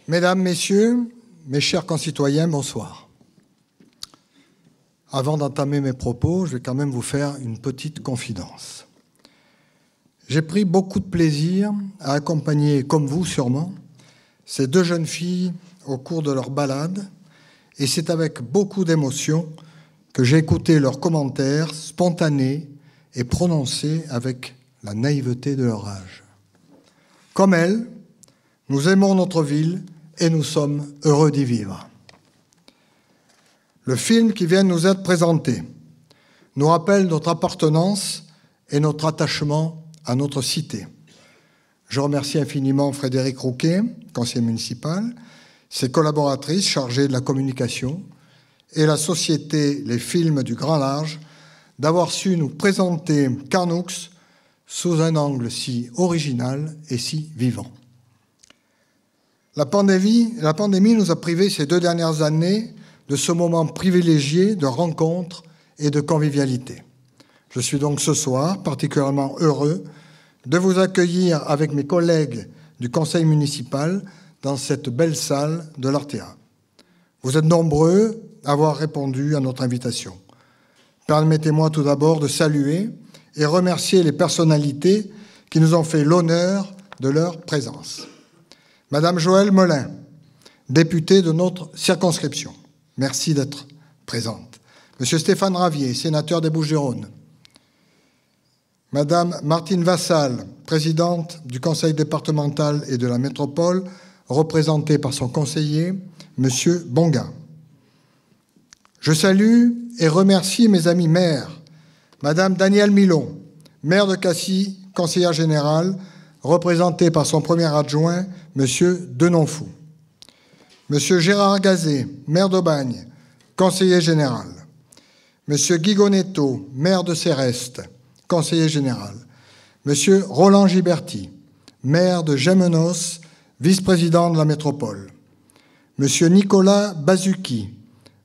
Mesdames, Messieurs, mes chers concitoyens, bonsoir. Avant d'entamer mes propos, je vais quand même vous faire une petite confidence. J'ai pris beaucoup de plaisir à accompagner, comme vous sûrement, ces deux jeunes filles au cours de leur balade, et c'est avec beaucoup d'émotion que j'ai écouté leurs commentaires spontanés et prononcés avec la naïveté de leur âge. Comme elles, nous aimons notre ville et nous sommes heureux d'y vivre. Le film qui vient de nous être présenté nous rappelle notre appartenance et notre attachement à notre cité. Je remercie infiniment Frédéric Rouquet, conseiller municipal, ses collaboratrices chargées de la communication et la société Les Films du Grand Large d'avoir su nous présenter Carnoux sous un angle si original et si vivant. La pandémie nous a privés ces 2 dernières années de ce moment privilégié de rencontre et de convivialité. Je suis donc ce soir particulièrement heureux de vous accueillir avec mes collègues du conseil municipal dans cette belle salle de l'Artea. Vous êtes nombreux à avoir répondu à notre invitation. Permettez-moi tout d'abord de saluer et remercier les personnalités qui nous ont fait l'honneur de leur présence. Madame Joëlle Molin, députée de notre circonscription, merci d'être présente. Monsieur Stéphane Ravier, sénateur des Bouches-du-Rhône. Madame Martine Vassal, présidente du conseil départemental et de la métropole, représentée par son conseiller, Monsieur Bonga. Je salue et remercie mes amis maires, Madame Danielle Milon, maire de Cassis, conseillère générale, représentée par son premier adjoint, Monsieur Denonfou. Monsieur Gérard Gazet, maire d'Aubagne, conseiller général. Monsieur Guy Gonetto, maire de Céreste, conseiller général. Monsieur Roland Giberti, maire de Gémenos, vice-président de la métropole. Monsieur Nicolas Bazuki,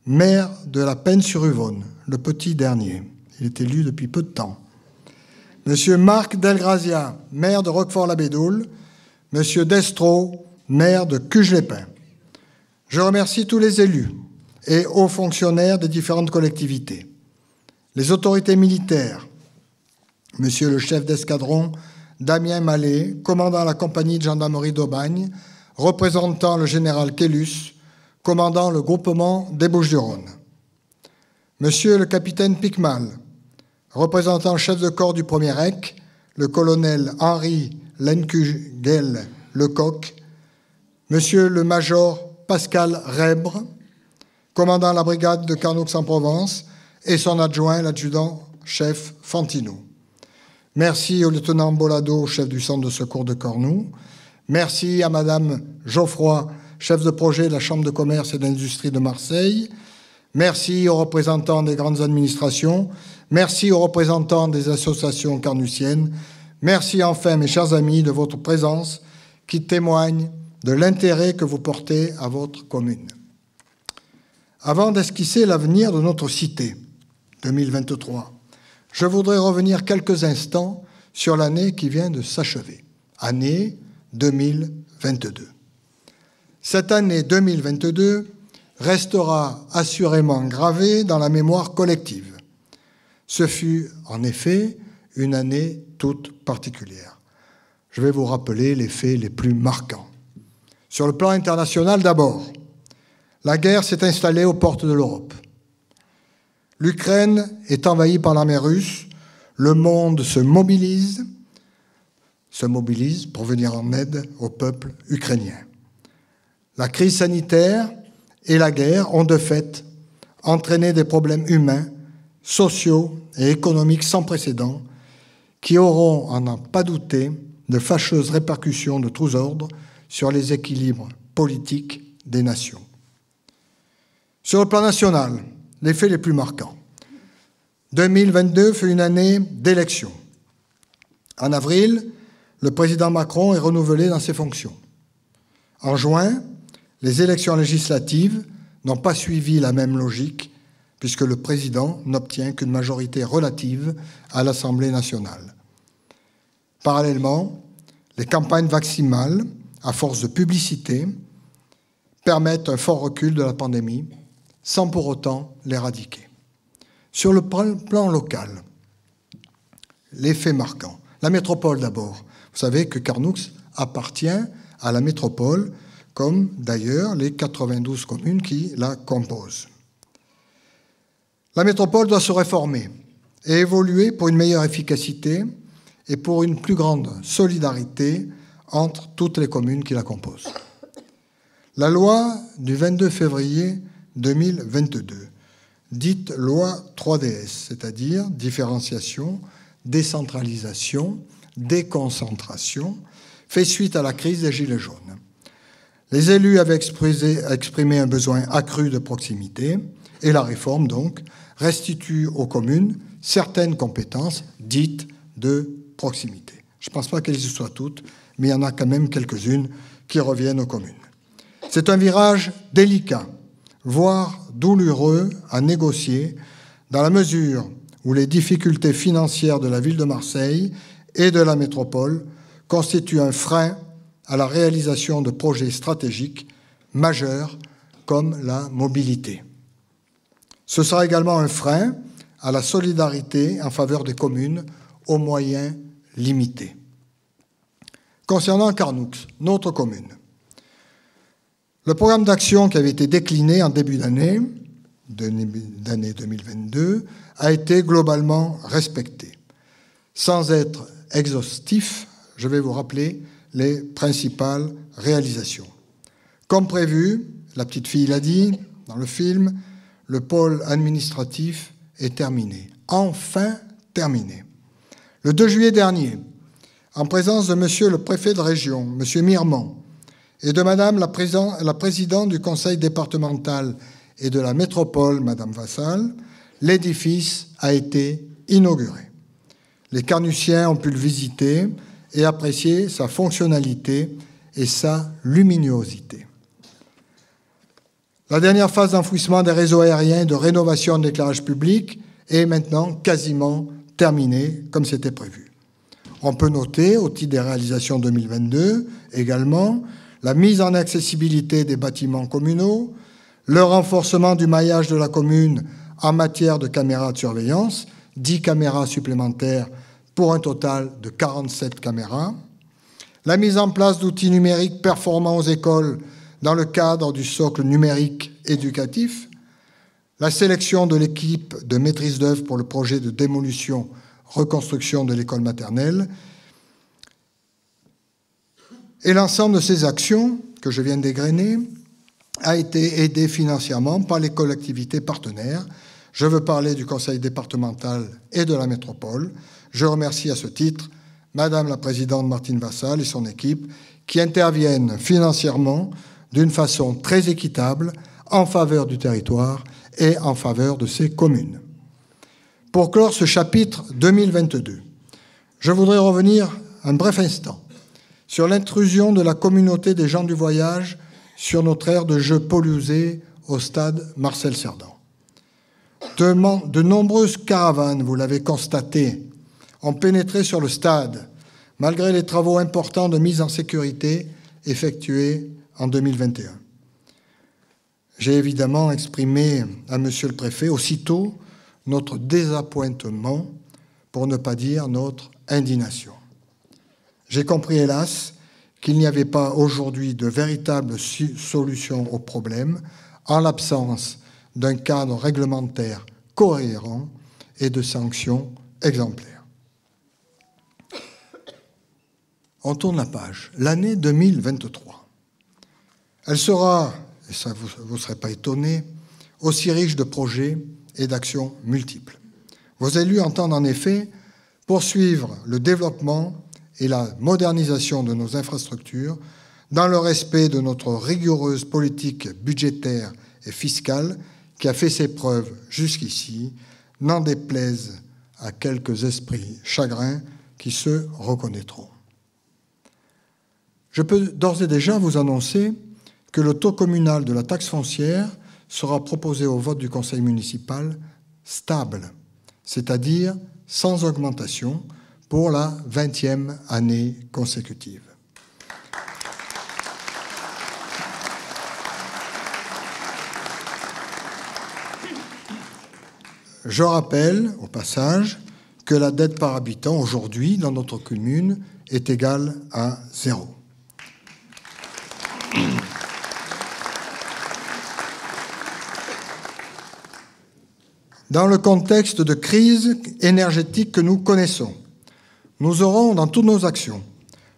maire de la Penne-sur-Yvonne, le petit dernier. Il est élu depuis peu de temps. Monsieur Marc Delgrazia, maire de Roquefort-la-Bédoule. Monsieur Destro, maire de Cuges-les-Pins. Je remercie tous les élus et hauts fonctionnaires des différentes collectivités, les autorités militaires, Monsieur le chef d'escadron Damien Mallet, commandant la compagnie de gendarmerie d'Aubagne, représentant le général Kélus, commandant le groupement des Bouches-du-Rhône. Monsieur le capitaine Picmal, représentant le chef de corps du 1er REC, le colonel Henri Lencugel Lecoq, Monsieur le major Pascal Rèbre, commandant la brigade de Carnoux-en-Provence, et son adjoint, l'adjudant-chef Fantino. Merci au lieutenant Bolado, chef du centre de secours de Cornoux. Merci à Madame Geoffroy, chef de projet de la Chambre de commerce et d'industrie de Marseille. Merci aux représentants des grandes administrations. Merci aux représentants des associations carnusiennes. Merci enfin, mes chers amis, de votre présence qui témoigne de l'intérêt que vous portez à votre commune. Avant d'esquisser l'avenir de notre cité, 2023, je voudrais revenir quelques instants sur l'année qui vient de s'achever, année 2022. Cette année 2022 restera assurément gravée dans la mémoire collective. Ce fut en effet une année toute particulière. Je vais vous rappeler les faits les plus marquants. Sur le plan international d'abord, la guerre s'est installée aux portes de l'Europe. L'Ukraine est envahie par l'armée russe, le monde se mobilise pour venir en aide au peuple ukrainien. La crise sanitaire et la guerre ont de fait entraîné des problèmes humains, sociaux et économiques sans précédent qui auront, à n'en pas douter, de fâcheuses répercussions de tous ordres sur les équilibres politiques des nations. Sur le plan national, les faits les plus marquants. 2022 fut une année d'élections. En avril, le président Macron est renouvelé dans ses fonctions. En juin, les élections législatives n'ont pas suivi la même logique puisque le président n'obtient qu'une majorité relative à l'Assemblée nationale. Parallèlement, les campagnes vaccinales, à force de publicité, permettent un fort recul de la pandémie, sans pour autant l'éradiquer. Sur le plan local, les faits marquants. La métropole d'abord. Vous savez que Carnoux appartient à la métropole, comme d'ailleurs les 92 communes qui la composent. La métropole doit se réformer et évoluer pour une meilleure efficacité et pour une plus grande solidarité entre toutes les communes qui la composent. La loi du 22 février 2022, dite loi 3DS, c'est-à-dire différenciation, décentralisation, déconcentration, fait suite à la crise des Gilets jaunes. Les élus avaient exprimé un besoin accru de proximité et la réforme, donc, restitue aux communes certaines compétences dites de proximité. Je ne pense pas qu'elles y soient toutes, mais il y en a quand même quelques-unes qui reviennent aux communes. C'est un virage délicat, voire douloureux à négocier, dans la mesure où les difficultés financières de la ville de Marseille et de la métropole constituent un frein à la réalisation de projets stratégiques majeurs comme la mobilité. Ce sera également un frein à la solidarité en faveur des communes aux moyens limités. Concernant Carnoux, notre commune, le programme d'action qui avait été décliné en début d'année 2022 a été globalement respecté. Sans être exhaustif, je vais vous rappeler les principales réalisations. Comme prévu, la petite fille l'a dit dans le film, le pôle administratif est terminé. Enfin terminé. Le 2 juillet dernier, en présence de monsieur le préfet de région, monsieur Mirmand, et de madame la présidente du conseil départemental et de la métropole, madame Vassal, l'édifice a été inauguré. Les Carnusiens ont pu le visiter et apprécier sa fonctionnalité et sa luminosité. La dernière phase d'enfouissement des réseaux aériens et de rénovation de l'éclairage public est maintenant quasiment terminée, comme c'était prévu. On peut noter, au titre des réalisations 2022, également, la mise en accessibilité des bâtiments communaux, le renforcement du maillage de la commune en matière de caméras de surveillance, 10 caméras supplémentaires pour un total de 47 caméras, la mise en place d'outils numériques performants aux écoles dans le cadre du socle numérique éducatif, la sélection de l'équipe de maîtrise d'œuvre pour le projet de démolition-reconstruction de l'école maternelle, et l'ensemble de ces actions que je viens d'égrener a été aidé financièrement par les collectivités partenaires. Je veux parler du conseil départemental et de la métropole. Je remercie à ce titre madame la présidente Martine Vassal et son équipe qui interviennent financièrement d'une façon très équitable en faveur du territoire et en faveur de ses communes. Pour clore ce chapitre 2022, je voudrais revenir un bref instant sur l'intrusion de la communauté des gens du voyage sur notre aire de jeux Polousée au stade Marcel Cerdan. De nombreuses caravanes, vous l'avez constaté, ont pénétré sur le stade, malgré les travaux importants de mise en sécurité effectués en 2021. J'ai évidemment exprimé à monsieur le préfet aussitôt notre désappointement, pour ne pas dire notre indignation. J'ai compris, hélas, qu'il n'y avait pas aujourd'hui de véritable solution au problème en l'absence d'un cadre réglementaire cohérent et de sanctions exemplaires. On tourne la page. L'année 2023. Elle sera, et ça vous ne serez pas étonnés, aussi riche de projets et d'actions multiples. Vos élus entendent en effet poursuivre le développement et la modernisation de nos infrastructures dans le respect de notre rigoureuse politique budgétaire et fiscale qui a fait ses preuves jusqu'ici, n'en déplaise à quelques esprits chagrins qui se reconnaîtront. Je peux d'ores et déjà vous annoncer que le taux communal de la taxe foncière sera proposé au vote du conseil municipal stable, c'est-à-dire sans augmentation, pour la 20e année consécutive. Je rappelle, au passage, que la dette par habitant, aujourd'hui, dans notre commune, est égale à 0. Dans le contexte de crise énergétique que nous connaissons, nous aurons dans toutes nos actions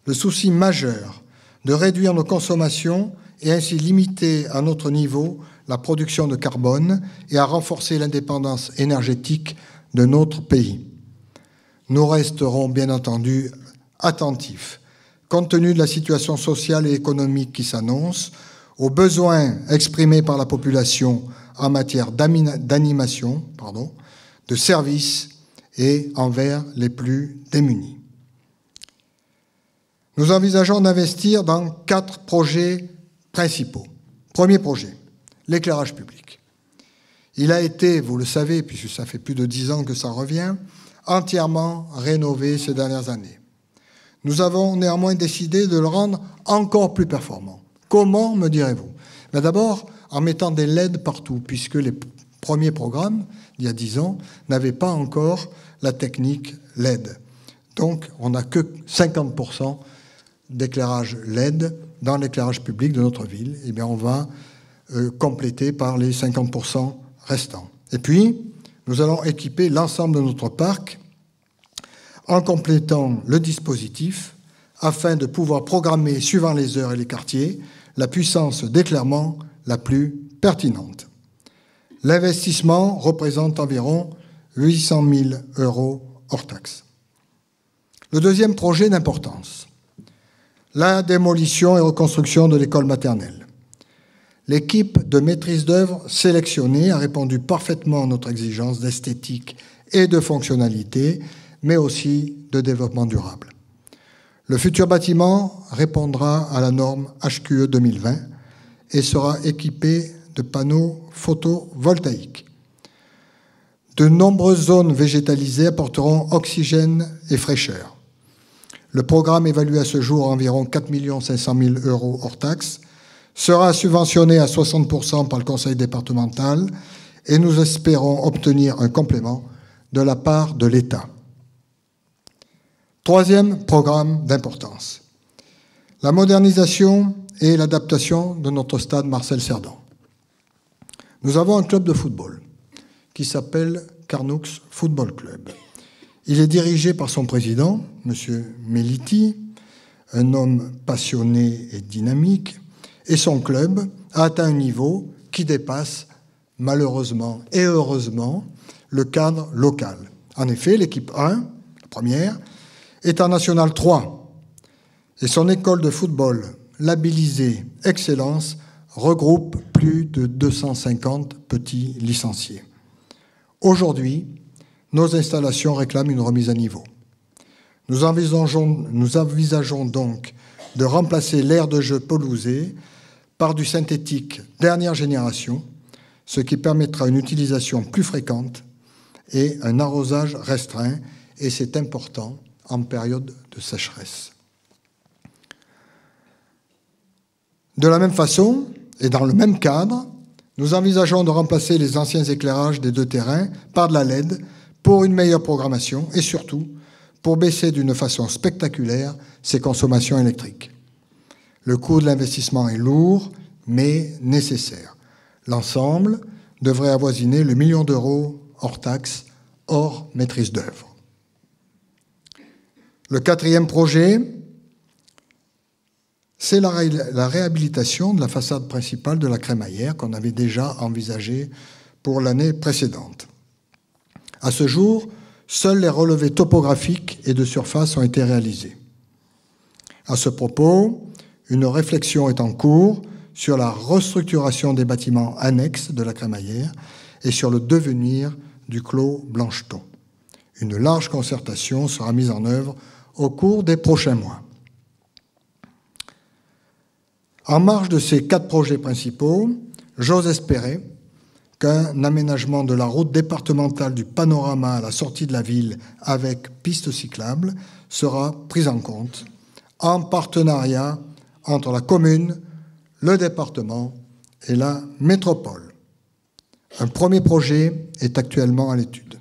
le souci majeur de réduire nos consommations et ainsi limiter à notre niveau la production de carbone et à renforcer l'indépendance énergétique de notre pays. Nous resterons bien entendu attentifs, compte tenu de la situation sociale et économique qui s'annonce, aux besoins exprimés par la population en matière d'animation, de services et envers les plus démunis. Nous envisageons d'investir dans 4 projets principaux. Premier projet, l'éclairage public. Il a été, vous le savez, puisque ça fait plus de 10 ans que ça revient, entièrement rénové ces dernières années. Nous avons néanmoins décidé de le rendre encore plus performant. Comment, me direz-vous? Mais d'abord, en mettant des LED partout, puisque les premiers programmes, il y a 10 ans, n'avaient pas encore la technique LED. Donc, on n'a que 50% d'éclairage LED dans l'éclairage public de notre ville. Eh bien, on va compléter par les 50% restants. Et puis, nous allons équiper l'ensemble de notre parc en complétant le dispositif afin de pouvoir programmer, suivant les heures et les quartiers, la puissance d'éclairement la plus pertinente. L'investissement représente environ 800 000 € hors taxe. Le deuxième projet d'importance, la démolition et reconstruction de l'école maternelle. L'équipe de maîtrise d'œuvre sélectionnée a répondu parfaitement à notre exigence d'esthétique et de fonctionnalité, mais aussi de développement durable. Le futur bâtiment répondra à la norme HQE 2020 et sera équipé de panneaux photovoltaïques. De nombreuses zones végétalisées apporteront oxygène et fraîcheur. Le programme, évalué à ce jour à environ 4 500 000 € hors taxe, sera subventionné à 60% par le conseil départemental et nous espérons obtenir un complément de la part de l'État. Troisième programme d'importance, la modernisation et l'adaptation de notre stade Marcel Cerdan. Nous avons un club de football qui s'appelle Carnoux Football Club. Il est dirigé par son président, M. Meliti, un homme passionné et dynamique, et son club a atteint un niveau qui dépasse, malheureusement et heureusement, le cadre local. En effet, l'équipe 1, la première, est en National 3, et son école de football, labellisée Excellence, regroupe plus de 250 petits licenciés. Aujourd'hui, nos installations réclament une remise à niveau. Nous envisageons donc de remplacer l'aire de jeu pelousée par du synthétique dernière génération, ce qui permettra une utilisation plus fréquente et un arrosage restreint, et c'est important en période de sécheresse. De la même façon, et dans le même cadre, nous envisageons de remplacer les anciens éclairages des 2 terrains par de la LED pour une meilleure programmation et surtout pour baisser d'une façon spectaculaire ses consommations électriques. Le coût de l'investissement est lourd, mais nécessaire. L'ensemble devrait avoisiner le 1 million € hors taxe, hors maîtrise d'œuvre. Le quatrième projet, c'est la réhabilitation de la façade principale de la crémaillère qu'on avait déjà envisagée pour l'année précédente. À ce jour, seuls les relevés topographiques et de surface ont été réalisés. À ce propos, une réflexion est en cours sur la restructuration des bâtiments annexes de la crémaillère et sur le devenir du clos Blancheton. Une large concertation sera mise en œuvre au cours des prochains mois. En marge de ces 4 projets principaux, j'ose espérer qu'un aménagement de la route départementale du Panorama à la sortie de la ville avec piste cyclable sera pris en compte en partenariat entre la commune, le département et la métropole. Un premier projet est actuellement à l'étude.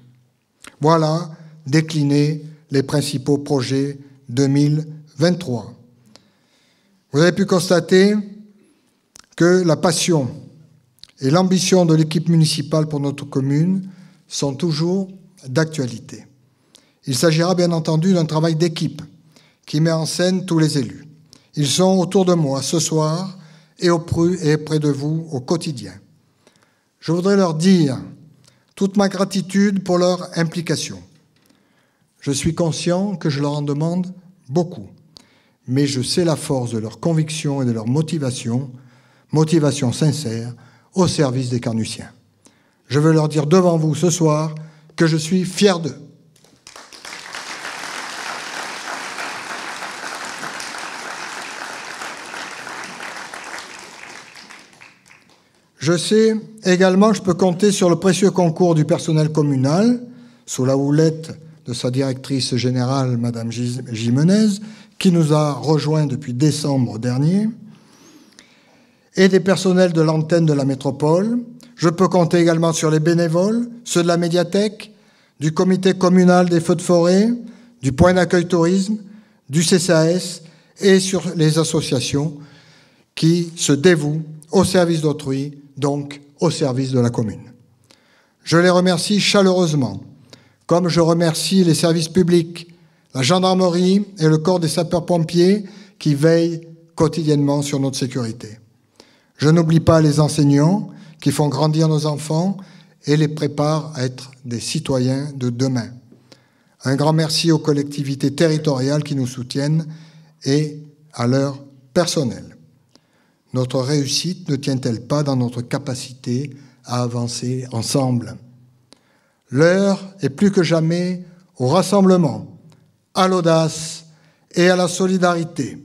Voilà déclinés les principaux projets 2023. Vous avez pu constater que la passion et l'ambition de l'équipe municipale pour notre commune sont toujours d'actualité. Il s'agira bien entendu d'un travail d'équipe qui met en scène tous les élus. Ils sont autour de moi ce soir et près de vous au quotidien. Je voudrais leur dire toute ma gratitude pour leur implication. Je suis conscient que je leur en demande beaucoup, mais je sais la force de leur conviction et de leur motivation sincère au service des Carnusiens. Je veux leur dire devant vous ce soir que je suis fier d'eux. Je sais également que je peux compter sur le précieux concours du personnel communal, sous la houlette de sa directrice générale, Madame Jimenez, qui nous a rejoints depuis décembre dernier, et des personnels de l'antenne de la métropole. Je peux compter également sur les bénévoles, ceux de la médiathèque, du comité communal des feux de forêt, du point d'accueil tourisme, du CCAS et sur les associations qui se dévouent au service d'autrui, donc au service de la commune. Je les remercie chaleureusement, comme je remercie les services publics, la gendarmerie et le corps des sapeurs-pompiers qui veillent quotidiennement sur notre sécurité. Je n'oublie pas les enseignants qui font grandir nos enfants et les préparent à être des citoyens de demain. Un grand merci aux collectivités territoriales qui nous soutiennent et à leur personnel. Notre réussite ne tient-elle pas dans notre capacité à avancer ensemble? L'heure est plus que jamais au rassemblement, à l'audace et à la solidarité.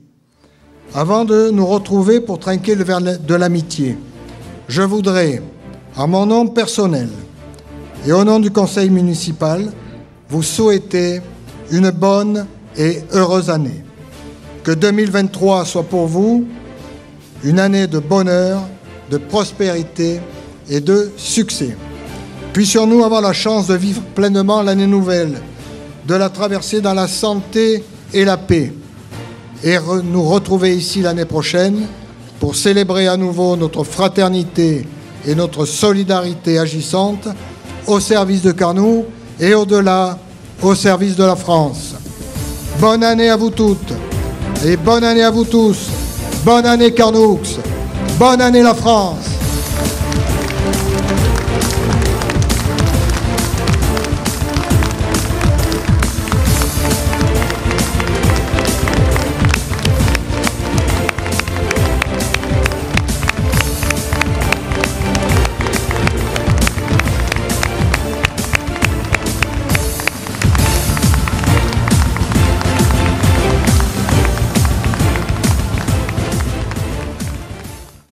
Avant de nous retrouver pour trinquer le verre de l'amitié, je voudrais, en mon nom personnel et au nom du conseil municipal, vous souhaiter une bonne et heureuse année. Que 2023 soit pour vous une année de bonheur, de prospérité et de succès. Puissions-nous avoir la chance de vivre pleinement l'année nouvelle, de la traverser dans la santé et la paix, et nous retrouver ici l'année prochaine pour célébrer à nouveau notre fraternité et notre solidarité agissante au service de Carnoux et au-delà, au service de la France. Bonne année à vous toutes et bonne année à vous tous. Bonne année Carnoux, bonne année la France.